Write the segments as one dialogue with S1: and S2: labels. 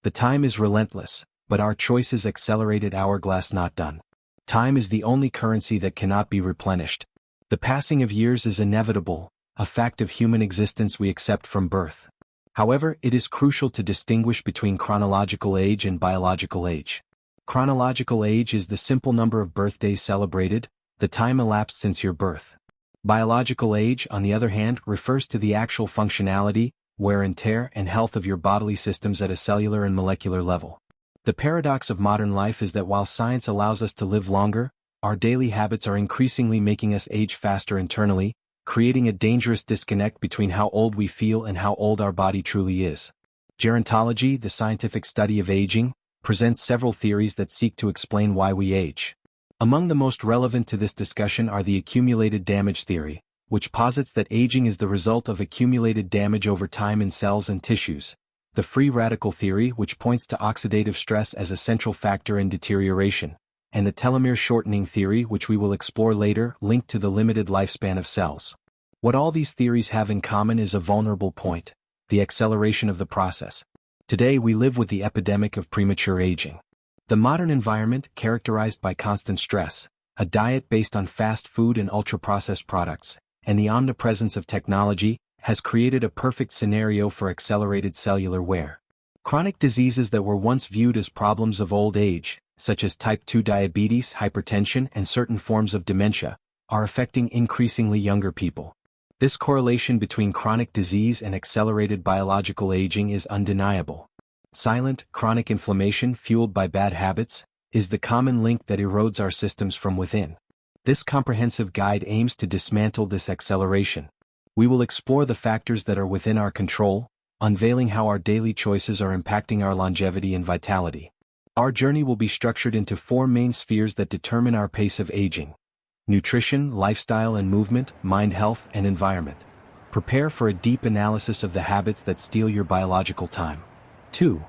S1: The time is relentless, but our choices accelerated hourglass not done. Time is the only currency that cannot be replenished. The passing of years is inevitable, a fact of human existence we accept from birth. However, it is crucial to distinguish between chronological age and biological age. Chronological age is the simple number of birthdays celebrated, the time elapsed since your birth. Biological age, on the other hand, refers to the actual functionality, wear and tear, and health of your bodily systems at a cellular and molecular level. The paradox of modern life is that while science allows us to live longer, our daily habits are increasingly making us age faster internally, creating a dangerous disconnect between how old we feel and how old our body truly is. Gerontology, the scientific study of aging, presents several theories that seek to explain why we age. Among the most relevant to this discussion are the accumulated damage theory, which posits that aging is the result of accumulated damage over time in cells and tissues, the free radical theory, which points to oxidative stress as a central factor in deterioration, and the telomere shortening theory, which we will explore later, linked to the limited lifespan of cells. What all these theories have in common is a vulnerable point: the acceleration of the process. Today we live with the epidemic of premature aging. The modern environment, characterized by constant stress, a diet based on fast food and ultra-processed products, and the omnipresence of technology, has created a perfect scenario for accelerated cellular wear. Chronic diseases that were once viewed as problems of old age, such as type 2 diabetes, hypertension, and certain forms of dementia, are affecting increasingly younger people. This correlation between chronic disease and accelerated biological aging is undeniable. Silent, chronic inflammation fueled by bad habits is the common link that erodes our systems from within. This comprehensive guide aims to dismantle this acceleration. We will explore the factors that are within our control, unveiling how our daily choices are impacting our longevity and vitality. Our journey will be structured into 4 main spheres that determine our pace of aging: nutrition, lifestyle and movement, mind health, and environment. Prepare for a deep analysis of the habits that steal your biological time. 2.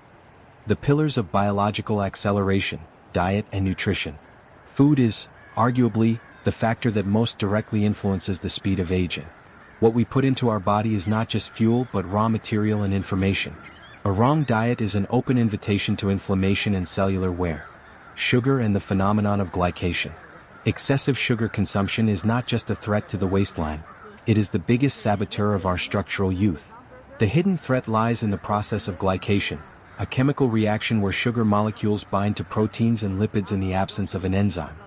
S1: The pillars of biological acceleration: diet and nutrition. Food is, arguably, the factor that most directly influences the speed of aging. What we put into our body is not just fuel but raw material and information. A wrong diet is an open invitation to inflammation and cellular wear. Sugar and the phenomenon of glycation. Excessive sugar consumption is not just a threat to the waistline, it is the biggest saboteur of our structural youth. The hidden threat lies in the process of glycation, a chemical reaction where sugar molecules bind to proteins and lipids in the absence of an enzyme.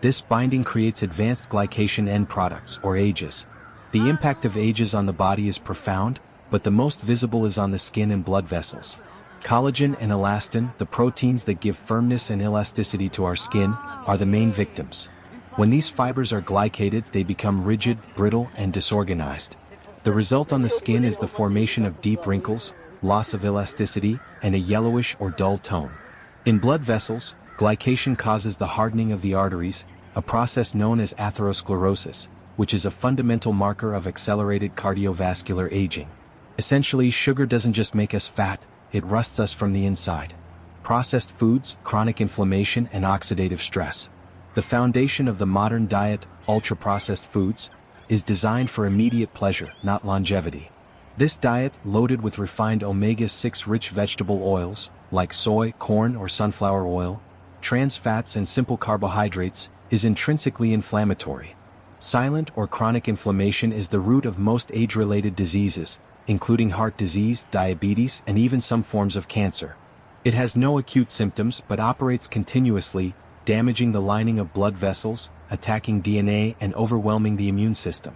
S1: This binding creates advanced glycation end products, or AGEs. The impact of AGEs on the body is profound, but the most visible is on the skin and blood vessels. Collagen and elastin, the proteins that give firmness and elasticity to our skin, are the main victims. When these fibers are glycated, they become rigid, brittle, and disorganized. The result on the skin is the formation of deep wrinkles, loss of elasticity, and a yellowish or dull tone. In blood vessels, glycation causes the hardening of the arteries, a process known as atherosclerosis, which is a fundamental marker of accelerated cardiovascular aging. Essentially, sugar doesn't just make us fat, it rusts us from the inside. Processed foods, chronic inflammation, and oxidative stress. The foundation of the modern diet, ultra-processed foods, is designed for immediate pleasure, not longevity. This diet, loaded with refined omega-6 rich vegetable oils, like soy, corn, or sunflower oil, trans fats and simple carbohydrates, is intrinsically inflammatory. Silent or chronic inflammation is the root of most age-related diseases, including heart disease, diabetes, and even some forms of cancer. It has no acute symptoms but operates continuously, damaging the lining of blood vessels, attacking DNA, and overwhelming the immune system.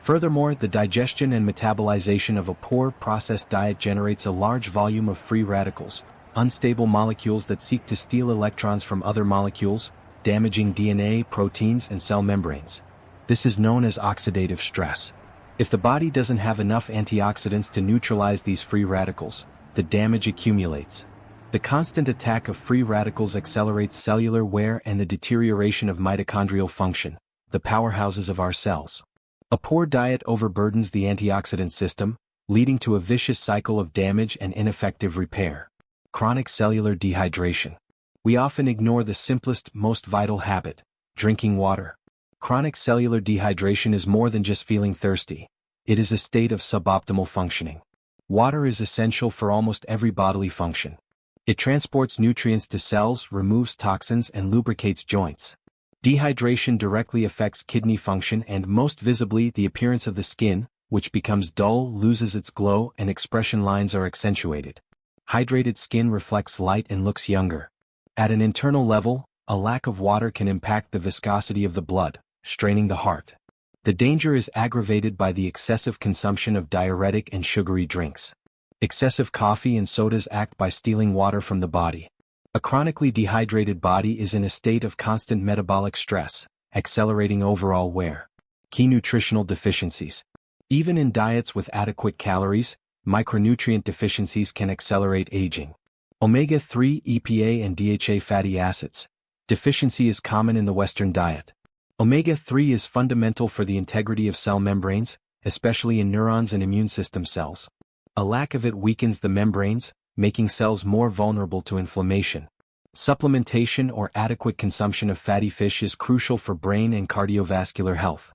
S1: Furthermore, the digestion and metabolization of a poor processed diet generates a large volume of free radicals, unstable molecules that seek to steal electrons from other molecules, damaging DNA, proteins, and cell membranes. This is known as oxidative stress. If the body doesn't have enough antioxidants to neutralize these free radicals, the damage accumulates. The constant attack of free radicals accelerates cellular wear and the deterioration of mitochondrial function, the powerhouses of our cells. A poor diet overburdens the antioxidant system, leading to a vicious cycle of damage and ineffective repair. Chronic cellular dehydration. We often ignore the simplest, most vital habit: drinking water. Chronic cellular dehydration is more than just feeling thirsty. It is a state of suboptimal functioning. Water is essential for almost every bodily function. It transports nutrients to cells, removes toxins, and lubricates joints. Dehydration directly affects kidney function and, most visibly, the appearance of the skin, which becomes dull, loses its glow, and expression lines are accentuated. Hydrated skin reflects light and looks younger. At an internal level, a lack of water can impact the viscosity of the blood, straining the heart. The danger is aggravated by the excessive consumption of diuretic and sugary drinks. Excessive coffee and sodas act by stealing water from the body. A chronically dehydrated body is in a state of constant metabolic stress, accelerating overall wear. Key nutritional deficiencies. Even in diets with adequate calories, micronutrient deficiencies can accelerate aging. Omega-3, EPA and DHA fatty acids. Deficiency is common in the Western diet. Omega-3 is fundamental for the integrity of cell membranes, especially in neurons and immune system cells. A lack of it weakens the membranes, making cells more vulnerable to inflammation. Supplementation or adequate consumption of fatty fish is crucial for brain and cardiovascular health.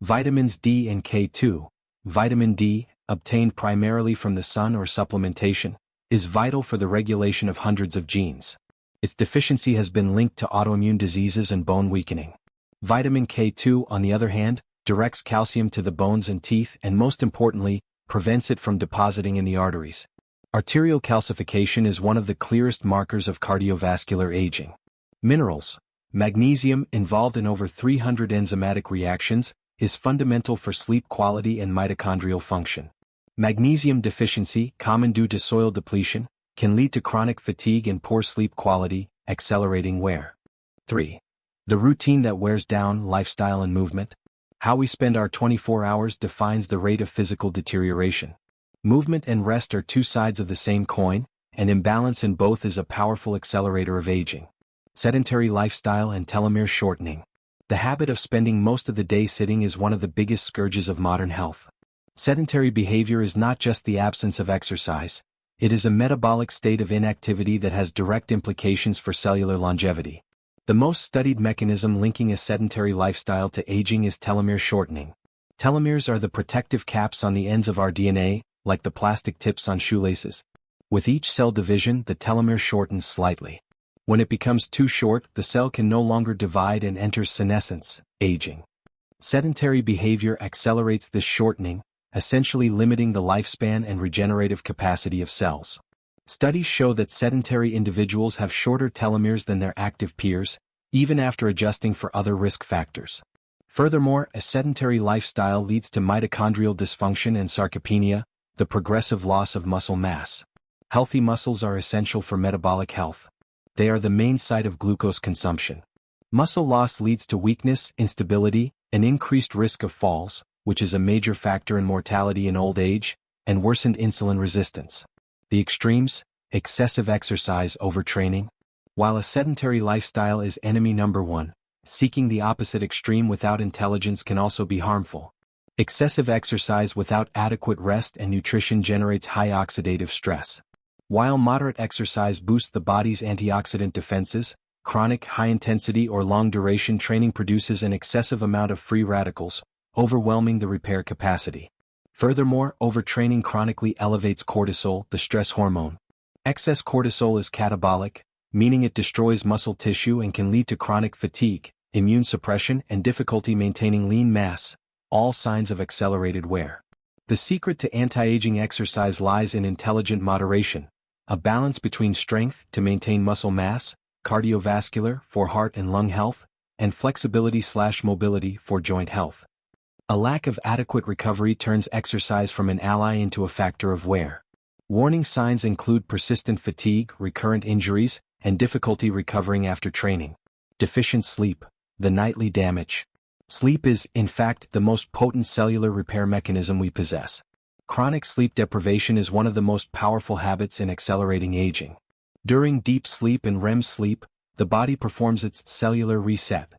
S1: Vitamins D and K2. Vitamin D, obtained primarily from the sun or supplementation, is vital for the regulation of hundreds of genes. Its deficiency has been linked to autoimmune diseases and bone weakening. Vitamin K2, on the other hand, directs calcium to the bones and teeth and, most importantly, prevents it from depositing in the arteries. Arterial calcification is one of the clearest markers of cardiovascular aging. Minerals. Magnesium, involved in over 300 enzymatic reactions, is fundamental for sleep quality and mitochondrial function. Magnesium deficiency, common due to soil depletion, can lead to chronic fatigue and poor sleep quality, accelerating wear. 3. The routine that wears down lifestyle and movement. How we spend our 24 hours defines the rate of physical deterioration. Movement and rest are two sides of the same coin, and imbalance in both is a powerful accelerator of aging. Sedentary lifestyle and telomere shortening. The habit of spending most of the day sitting is one of the biggest scourges of modern health. Sedentary behavior is not just the absence of exercise, it is a metabolic state of inactivity that has direct implications for cellular longevity. The most studied mechanism linking a sedentary lifestyle to aging is telomere shortening. Telomeres are the protective caps on the ends of our DNA, like the plastic tips on shoelaces. With each cell division, the telomere shortens slightly. When it becomes too short, the cell can no longer divide and enters senescence, aging. Sedentary behavior accelerates this shortening, essentially limiting the lifespan and regenerative capacity of cells. Studies show that sedentary individuals have shorter telomeres than their active peers, even after adjusting for other risk factors. Furthermore, a sedentary lifestyle leads to mitochondrial dysfunction and sarcopenia, the progressive loss of muscle mass. Healthy muscles are essential for metabolic health. They are the main site of glucose consumption. Muscle loss leads to weakness, instability, an increased risk of falls, which is a major factor in mortality in old age, and worsened insulin resistance. The extremes: excessive exercise, overtraining. While a sedentary lifestyle is enemy number one, seeking the opposite extreme without intelligence can also be harmful. Excessive exercise without adequate rest and nutrition generates high oxidative stress. While moderate exercise boosts the body's antioxidant defenses, chronic high-intensity or long-duration training produces an excessive amount of free radicals, overwhelming the repair capacity. Furthermore, overtraining chronically elevates cortisol, the stress hormone. Excess cortisol is catabolic, meaning it destroys muscle tissue and can lead to chronic fatigue, immune suppression, and difficulty maintaining lean mass, all signs of accelerated wear. The secret to anti-aging exercise lies in intelligent moderation, a balance between strength to maintain muscle mass, cardiovascular for heart and lung health, and flexibility/mobility for joint health. A lack of adequate recovery turns exercise from an ally into a factor of wear. Warning signs include persistent fatigue, recurrent injuries, and difficulty recovering after training. Deficient sleep, the nightly damage. Sleep is, in fact, the most potent cellular repair mechanism we possess. Chronic sleep deprivation is one of the most powerful habits in accelerating aging. During deep sleep and REM sleep, the body performs its cellular reset.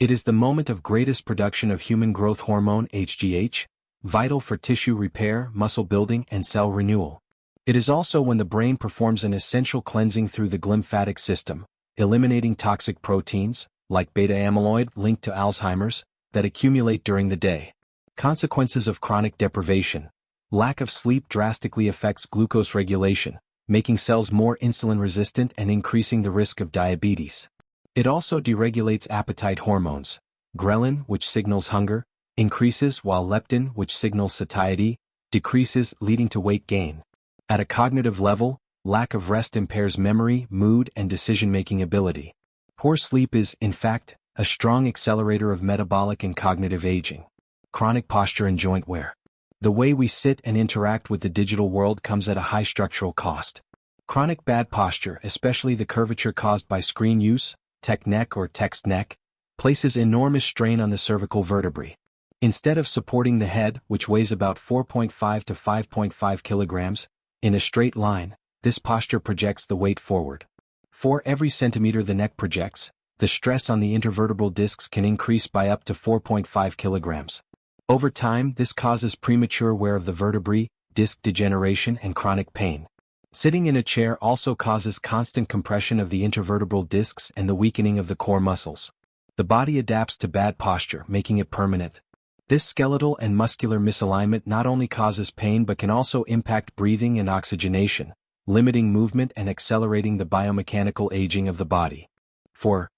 S1: It is the moment of greatest production of human growth hormone HGH, vital for tissue repair, muscle building, and cell renewal. It is also when the brain performs an essential cleansing through the glymphatic system, eliminating toxic proteins, like beta-amyloid linked to Alzheimer's, that accumulate during the day. Consequences of chronic deprivation. Lack of sleep drastically affects glucose regulation, making cells more insulin-resistant and increasing the risk of diabetes. It also deregulates appetite hormones. Ghrelin, which signals hunger, increases while leptin, which signals satiety, decreases, leading to weight gain. At a cognitive level, lack of rest impairs memory, mood, and decision-making ability. Poor sleep is, in fact, a strong accelerator of metabolic and cognitive aging. Chronic posture and joint wear. The way we sit and interact with the digital world comes at a high structural cost. Chronic bad posture, especially the curvature caused by screen use, tech neck or text neck, places enormous strain on the cervical vertebrae. Instead of supporting the head, which weighs about 4.5 to 5.5 kilograms, in a straight line, this posture projects the weight forward. For every centimeter the neck projects, the stress on the intervertebral discs can increase by up to 4.5 kilograms. Over time, this causes premature wear of the vertebrae, disc degeneration, and chronic pain. Sitting in a chair also causes constant compression of the intervertebral discs and the weakening of the core muscles. The body adapts to bad posture, making it permanent. This skeletal and muscular misalignment not only causes pain but can also impact breathing and oxygenation, limiting movement and accelerating the biomechanical aging of the body. 4.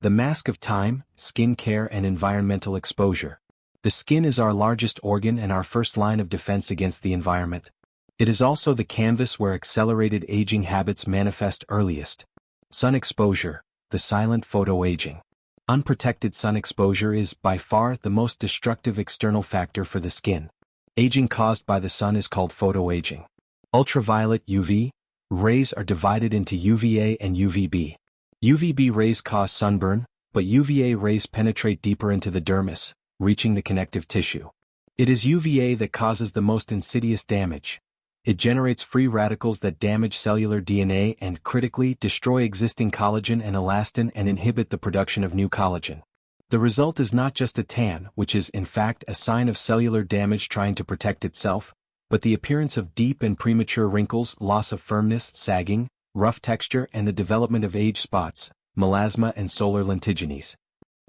S1: The mask of time, skin care and environmental exposure. The skin is our largest organ and our first line of defense against the environment. It is also the canvas where accelerated aging habits manifest earliest. Sun exposure, the silent photoaging. Unprotected sun exposure is, by far, the most destructive external factor for the skin. Aging caused by the sun is called photoaging. Ultraviolet UV rays are divided into UVA and UVB. UVB rays cause sunburn, but UVA rays penetrate deeper into the dermis, reaching the connective tissue. It is UVA that causes the most insidious damage. It generates free radicals that damage cellular DNA and, critically, destroy existing collagen and elastin and inhibit the production of new collagen. The result is not just a tan, which is, in fact, a sign of cellular damage trying to protect itself, but the appearance of deep and premature wrinkles, loss of firmness, sagging, rough texture, and the development of age spots, melasma and solar lentigines.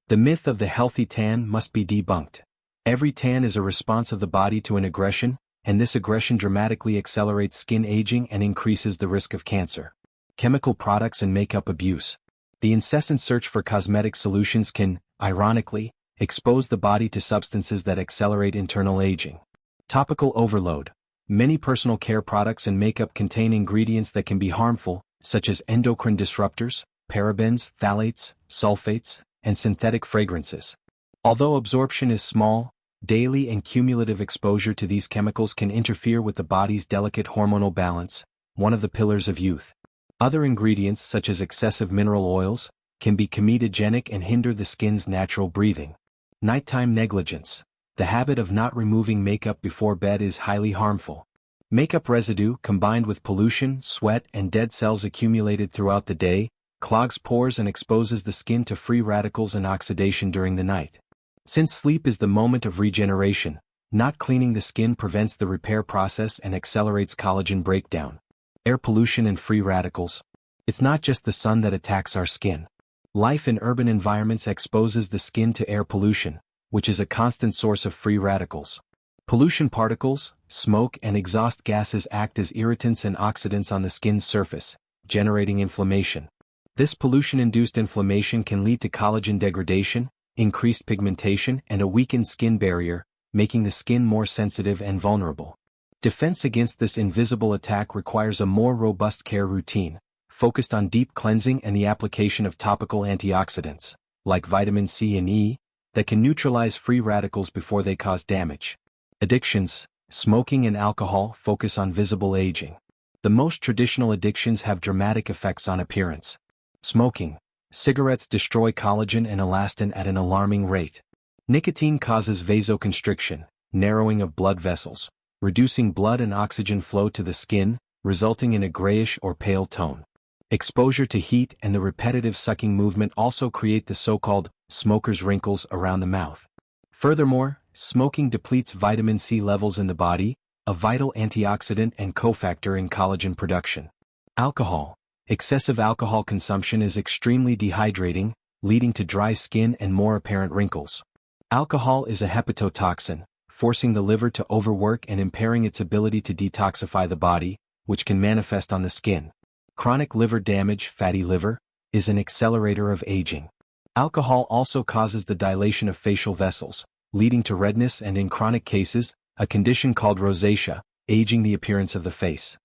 S1: The myth of the healthy tan must be debunked. Every tan is a response of the body to an aggression, and this aggression dramatically accelerates skin aging and increases the risk of cancer. Chemical products and makeup abuse. The incessant search for cosmetic solutions can, ironically, expose the body to substances that accelerate internal aging. Topical overload. Many personal care products and makeup contain ingredients that can be harmful, such as endocrine disruptors, parabens, phthalates, sulfates, and synthetic fragrances. Although absorption is small, daily and cumulative exposure to these chemicals can interfere with the body's delicate hormonal balance, one of the pillars of youth. Other ingredients, such as excessive mineral oils, can be comedogenic and hinder the skin's natural breathing. Nighttime negligence. The habit of not removing makeup before bed is highly harmful. Makeup residue, combined with pollution, sweat, and dead cells accumulated throughout the day, clogs pores and exposes the skin to free radicals and oxidation during the night. Since sleep is the moment of regeneration, not cleaning the skin prevents the repair process and accelerates collagen breakdown. Air pollution and free radicals. It's not just the sun that attacks our skin. Life in urban environments exposes the skin to air pollution, which is a constant source of free radicals. Pollution particles, smoke and exhaust gases act as irritants and oxidants on the skin's surface, generating inflammation. This pollution-induced inflammation can lead to collagen degradation, increased pigmentation, and a weakened skin barrier, making the skin more sensitive and vulnerable. Defense against this invisible attack requires a more robust care routine, focused on deep cleansing and the application of topical antioxidants, like vitamin C and E, that can neutralize free radicals before they cause damage. Addictions. Smoking and alcohol focus on visible aging. The most traditional addictions have dramatic effects on appearance. Smoking. Cigarettes destroy collagen and elastin at an alarming rate. Nicotine causes vasoconstriction, narrowing of blood vessels, reducing blood and oxygen flow to the skin, resulting in a grayish or pale tone. Exposure to heat and the repetitive sucking movement also create the so-called smoker's wrinkles around the mouth. Furthermore, smoking depletes vitamin C levels in the body, a vital antioxidant and cofactor in collagen production. Alcohol. Excessive alcohol consumption is extremely dehydrating, leading to dry skin and more apparent wrinkles. Alcohol is a hepatotoxin, forcing the liver to overwork and impairing its ability to detoxify the body, which can manifest on the skin. Chronic liver damage, fatty liver, is an accelerator of aging. Alcohol also causes the dilation of facial vessels, leading to redness and, in chronic cases, a condition called rosacea, aging the appearance of the face.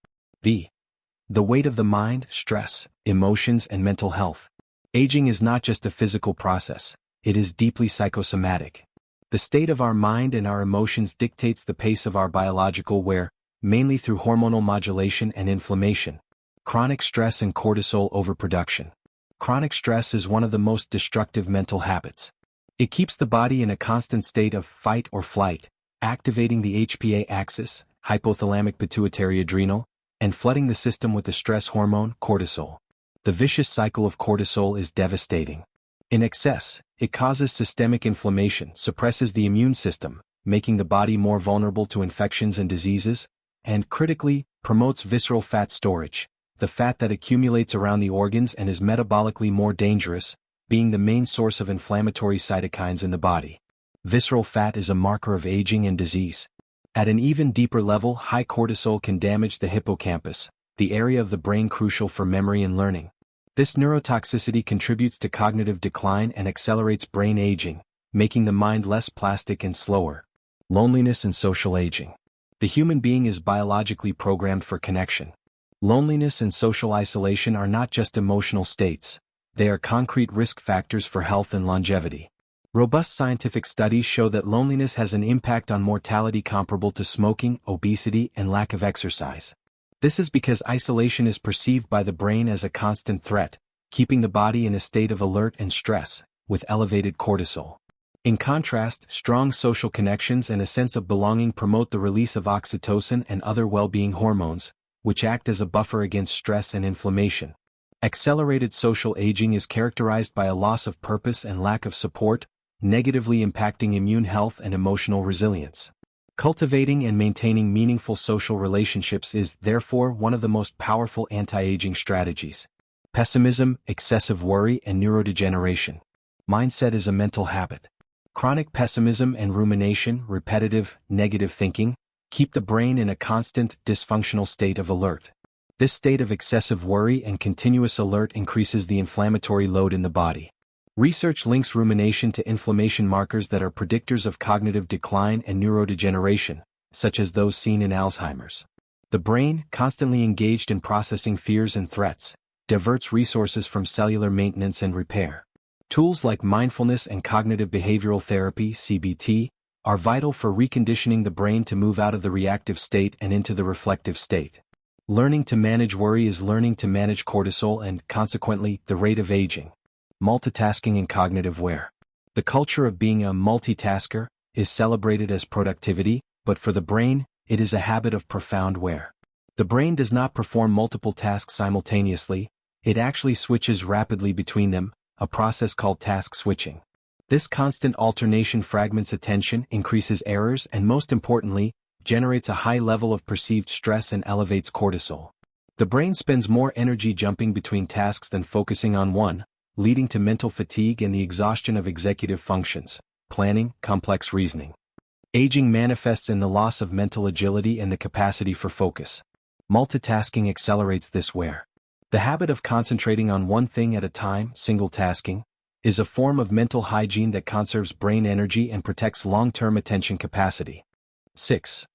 S1: The weight of the mind, stress, emotions, and mental health. Aging is not just a physical process, it is deeply psychosomatic. The state of our mind and our emotions dictates the pace of our biological wear, mainly through hormonal modulation and inflammation. Chronic stress and cortisol overproduction. Chronic stress is one of the most destructive mental habits. It keeps the body in a constant state of fight or flight, activating the HPA axis, hypothalamic pituitary adrenal, and flooding the system with the stress hormone, cortisol. The vicious cycle of cortisol is devastating. In excess, it causes systemic inflammation, suppresses the immune system, making the body more vulnerable to infections and diseases, and, critically, promotes visceral fat storage, the fat that accumulates around the organs and is metabolically more dangerous, being the main source of inflammatory cytokines in the body. Visceral fat is a marker of aging and disease. At an even deeper level, high cortisol can damage the hippocampus, the area of the brain crucial for memory and learning. This neurotoxicity contributes to cognitive decline and accelerates brain aging, making the mind less plastic and slower. Loneliness and social aging. The human being is biologically programmed for connection. Loneliness and social isolation are not just emotional states, they are concrete risk factors for health and longevity. Robust scientific studies show that loneliness has an impact on mortality comparable to smoking, obesity, and lack of exercise. This is because isolation is perceived by the brain as a constant threat, keeping the body in a state of alert and stress, with elevated cortisol. In contrast, strong social connections and a sense of belonging promote the release of oxytocin and other well-being hormones, which act as a buffer against stress and inflammation. Accelerated social aging is characterized by a loss of purpose and lack of support, negatively impacting immune health and emotional resilience. Cultivating and maintaining meaningful social relationships is, therefore, one of the most powerful anti-aging strategies. Pessimism, excessive worry, and neurodegeneration. Mindset is a mental habit. Chronic pessimism and rumination, repetitive, negative thinking, keep the brain in a constant, dysfunctional state of alert. This state of excessive worry and continuous alert increases the inflammatory load in the body. Research links rumination to inflammation markers that are predictors of cognitive decline and neurodegeneration, such as those seen in Alzheimer's. The brain, constantly engaged in processing fears and threats, diverts resources from cellular maintenance and repair. Tools like mindfulness and cognitive behavioral therapy, CBT, are vital for reconditioning the brain to move out of the reactive state and into the reflective state. Learning to manage worry is learning to manage cortisol and, consequently, the rate of aging. Multitasking and cognitive wear. The culture of being a multitasker is celebrated as productivity, but for the brain, it is a habit of profound wear. The brain does not perform multiple tasks simultaneously, it actually switches rapidly between them, a process called task switching. This constant alternation fragments attention, increases errors, and most importantly, generates a high level of perceived stress and elevates cortisol. The brain spends more energy jumping between tasks than focusing on one, leading to mental fatigue and the exhaustion of executive functions, planning, complex reasoning. Aging manifests in the loss of mental agility and the capacity for focus. Multitasking accelerates this wear. The habit of concentrating on one thing at a time, single tasking, is a form of mental hygiene that conserves brain energy and protects long-term attention capacity. 6.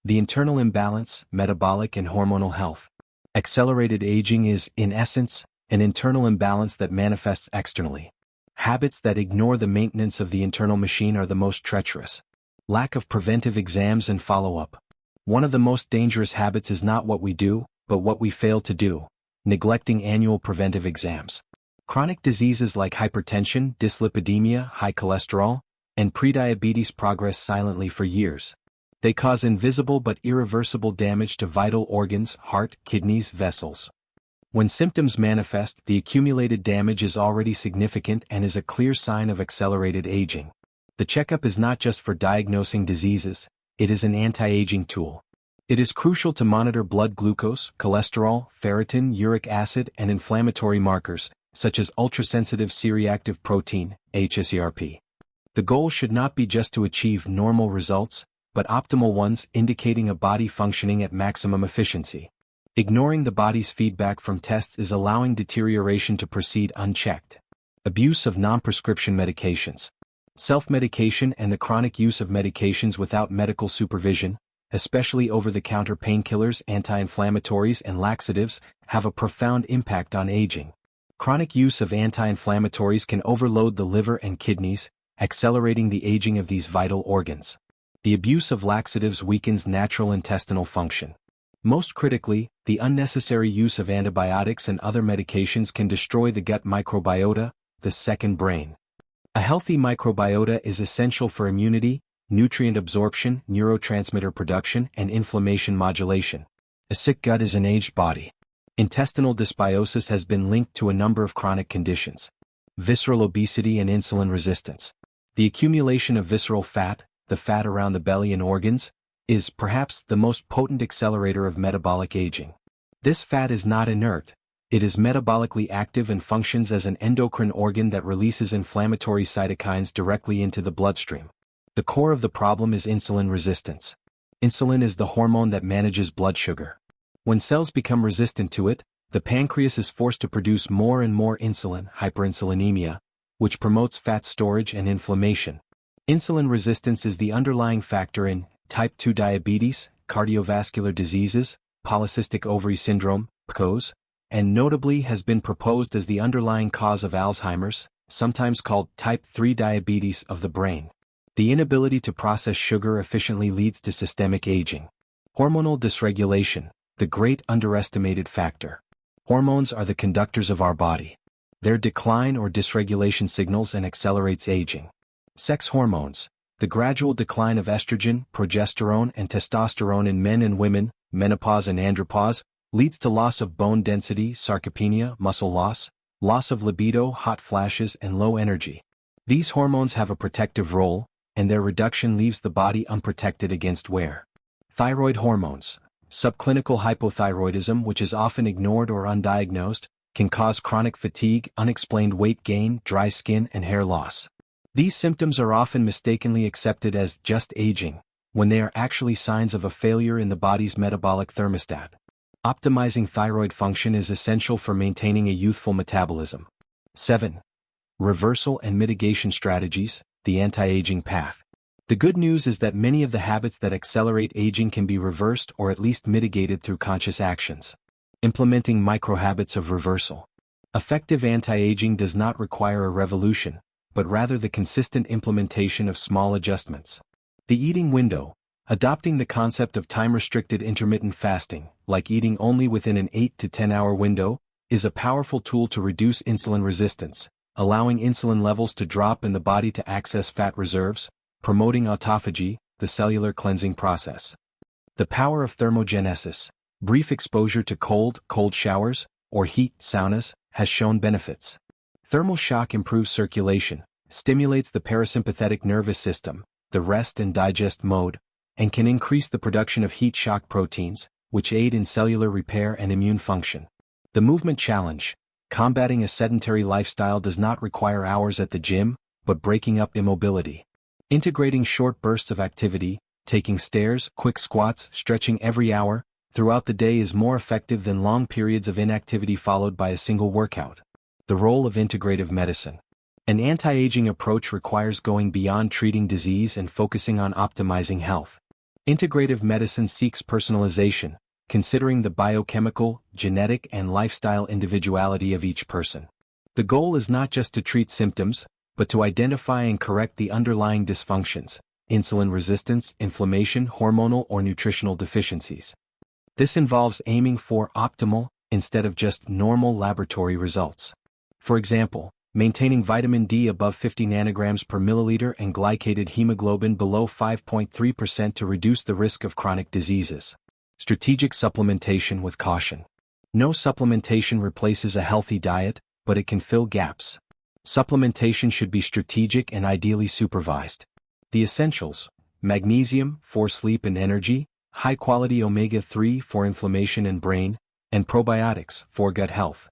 S1: The internal imbalance, metabolic and hormonal health. Accelerated aging is, in essence, an internal imbalance that manifests externally. Habits that ignore the maintenance of the internal machine are the most treacherous. Lack of preventive exams and follow-up. One of the most dangerous habits is not what we do, but what we fail to do, neglecting annual preventive exams. Chronic diseases like hypertension, dyslipidemia, high cholesterol, and prediabetes progress silently for years. They cause invisible but irreversible damage to vital organs, heart, kidneys, vessels. When symptoms manifest, the accumulated damage is already significant and is a clear sign of accelerated aging. The checkup is not just for diagnosing diseases, it is an anti-aging tool. It is crucial to monitor blood glucose, cholesterol, ferritin, uric acid, and inflammatory markers, such as ultrasensitive C-reactive protein, hsCRP. The goal should not be just to achieve normal results, but optimal ones, indicating a body functioning at maximum efficiency. Ignoring the body's feedback from tests is allowing deterioration to proceed unchecked. Abuse of non-prescription medications. Self-medication and the chronic use of medications without medical supervision, especially over-the-counter painkillers, anti-inflammatories and laxatives, have a profound impact on aging. Chronic use of anti-inflammatories can overload the liver and kidneys, accelerating the aging of these vital organs. The abuse of laxatives weakens natural intestinal function. Most critically, the unnecessary use of antibiotics and other medications can destroy the gut microbiota, the second brain. A healthy microbiota is essential for immunity, nutrient absorption, neurotransmitter production, and inflammation modulation. A sick gut is an aged body. Intestinal dysbiosis has been linked to a number of chronic conditions. Visceral obesity and insulin resistance. The accumulation of visceral fat, the fat around the belly and organs, is perhaps the most potent accelerator of metabolic aging. This fat is not inert. It is metabolically active and functions as an endocrine organ that releases inflammatory cytokines directly into the bloodstream. The core of the problem is insulin resistance. Insulin is the hormone that manages blood sugar. When cells become resistant to it, the pancreas is forced to produce more and more insulin, hyperinsulinemia, which promotes fat storage and inflammation. Insulin resistance is the underlying factor in type 2 diabetes, cardiovascular diseases, polycystic ovary syndrome, PCOS, and notably has been proposed as the underlying cause of Alzheimer's, sometimes called type 3 diabetes of the brain. The inability to process sugar efficiently leads to systemic aging. Hormonal dysregulation, the great underestimated factor. Hormones are the conductors of our body. Their decline or dysregulation signals and accelerates aging. Sex hormones, the gradual decline of estrogen, progesterone, and testosterone in men and women, menopause and andropause, leads to loss of bone density, sarcopenia, muscle loss, loss of libido, hot flashes, and low energy. These hormones have a protective role, and their reduction leaves the body unprotected against wear. Thyroid hormones. Subclinical hypothyroidism, which is often ignored or undiagnosed, can cause chronic fatigue, unexplained weight gain, dry skin, and hair loss. These symptoms are often mistakenly accepted as just aging, when they are actually signs of a failure in the body's metabolic thermostat. Optimizing thyroid function is essential for maintaining a youthful metabolism. 7. Reversal and mitigation strategies, the anti-aging path. The good news is that many of the habits that accelerate aging can be reversed or at least mitigated through conscious actions. Implementing microhabits of reversal. Effective anti-aging does not require a revolution, but rather the consistent implementation of small adjustments. The eating window. Adopting the concept of time-restricted intermittent fasting, like eating only within an 8 to 10-hour window, is a powerful tool to reduce insulin resistance, allowing insulin levels to drop in the body to access fat reserves, promoting autophagy, the cellular cleansing process. The power of thermogenesis. Brief exposure to cold showers, or heat saunas, has shown benefits. Thermal shock improves circulation, stimulates the parasympathetic nervous system, the rest and digest mode, and can increase the production of heat shock proteins, which aid in cellular repair and immune function. The movement challenge. Combating a sedentary lifestyle does not require hours at the gym, but breaking up immobility. Integrating short bursts of activity, taking stairs, quick squats, stretching every hour, throughout the day is more effective than long periods of inactivity followed by a single workout. The role of integrative medicine. An anti-aging approach requires going beyond treating disease and focusing on optimizing health. Integrative medicine seeks personalization, considering the biochemical, genetic, and lifestyle individuality of each person. The goal is not just to treat symptoms, but to identify and correct the underlying dysfunctions, insulin resistance, inflammation, hormonal or nutritional deficiencies. This involves aiming for optimal, instead of just normal laboratory results. For example, maintaining vitamin D above 50 nanograms per milliliter and glycated hemoglobin below 5.3% to reduce the risk of chronic diseases. Strategic supplementation with caution. No supplementation replaces a healthy diet, but it can fill gaps. Supplementation should be strategic and ideally supervised. The essentials: magnesium, for sleep and energy, high-quality omega-3 for inflammation and brain, and probiotics, for gut health.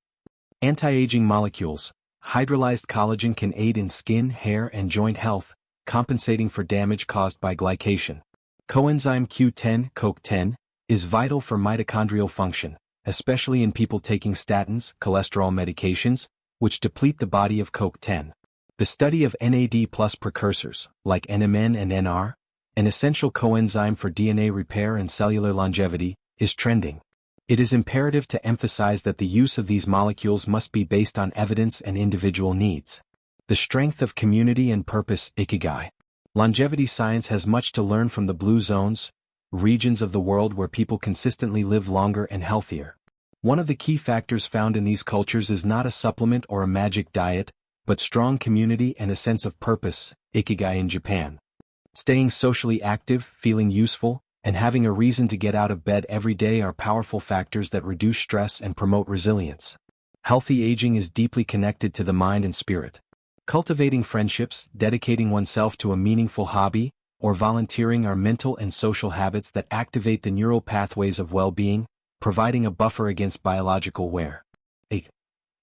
S1: Anti-aging molecules. Hydrolyzed collagen can aid in skin, hair, and joint health, compensating for damage caused by glycation. Coenzyme Q10, CoQ10, is vital for mitochondrial function, especially in people taking statins, cholesterol medications, which deplete the body of CoQ10. The study of NAD+ precursors, like NMN and NR, an essential coenzyme for DNA repair and cellular longevity, is trending. It is imperative to emphasize that the use of these molecules must be based on evidence and individual needs. The strength of community and purpose, Ikigai. Longevity science has much to learn from the blue zones, regions of the world where people consistently live longer and healthier. One of the key factors found in these cultures is not a supplement or a magic diet, but strong community and a sense of purpose, Ikigai in Japan. Staying socially active, feeling useful, and having a reason to get out of bed every day are powerful factors that reduce stress and promote resilience. Healthy aging is deeply connected to the mind and spirit. Cultivating friendships, dedicating oneself to a meaningful hobby, or volunteering are mental and social habits that activate the neural pathways of well-being, providing a buffer against biological wear.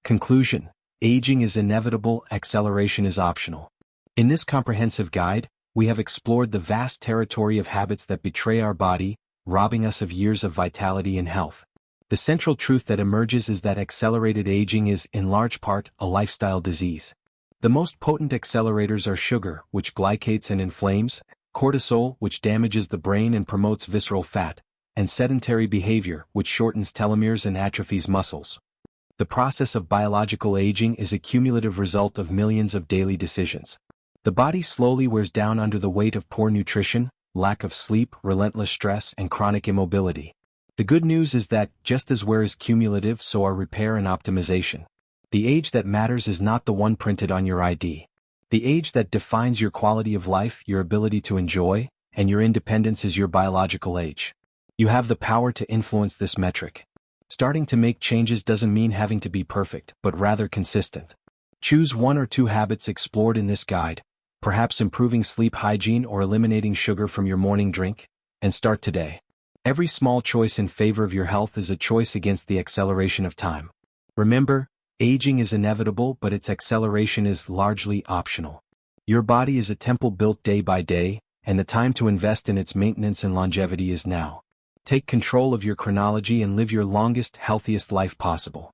S1: Conclusion: aging is inevitable, acceleration is optional. In this comprehensive guide, we have explored the vast territory of habits that betray our body, robbing us of years of vitality and health. The central truth that emerges is that accelerated aging is, in large part, a lifestyle disease. The most potent accelerators are sugar, which glycates and inflames, cortisol, which damages the brain and promotes visceral fat, and sedentary behavior, which shortens telomeres and atrophies muscles. The process of biological aging is a cumulative result of millions of daily decisions. The body slowly wears down under the weight of poor nutrition, lack of sleep, relentless stress, and chronic immobility. The good news is that, just as wear is cumulative, so are repair and optimization. The age that matters is not the one printed on your ID. The age that defines your quality of life, your ability to enjoy, and your independence is your biological age. You have the power to influence this metric. Starting to make changes doesn't mean having to be perfect, but rather consistent. Choose one or two habits explored in this guide, perhaps improving sleep hygiene or eliminating sugar from your morning drink, and start today. Every small choice in favor of your health is a choice against the acceleration of time. Remember, aging is inevitable, but its acceleration is largely optional. Your body is a temple built day by day, and the time to invest in its maintenance and longevity is now. Take control of your chronology and live your longest, healthiest life possible.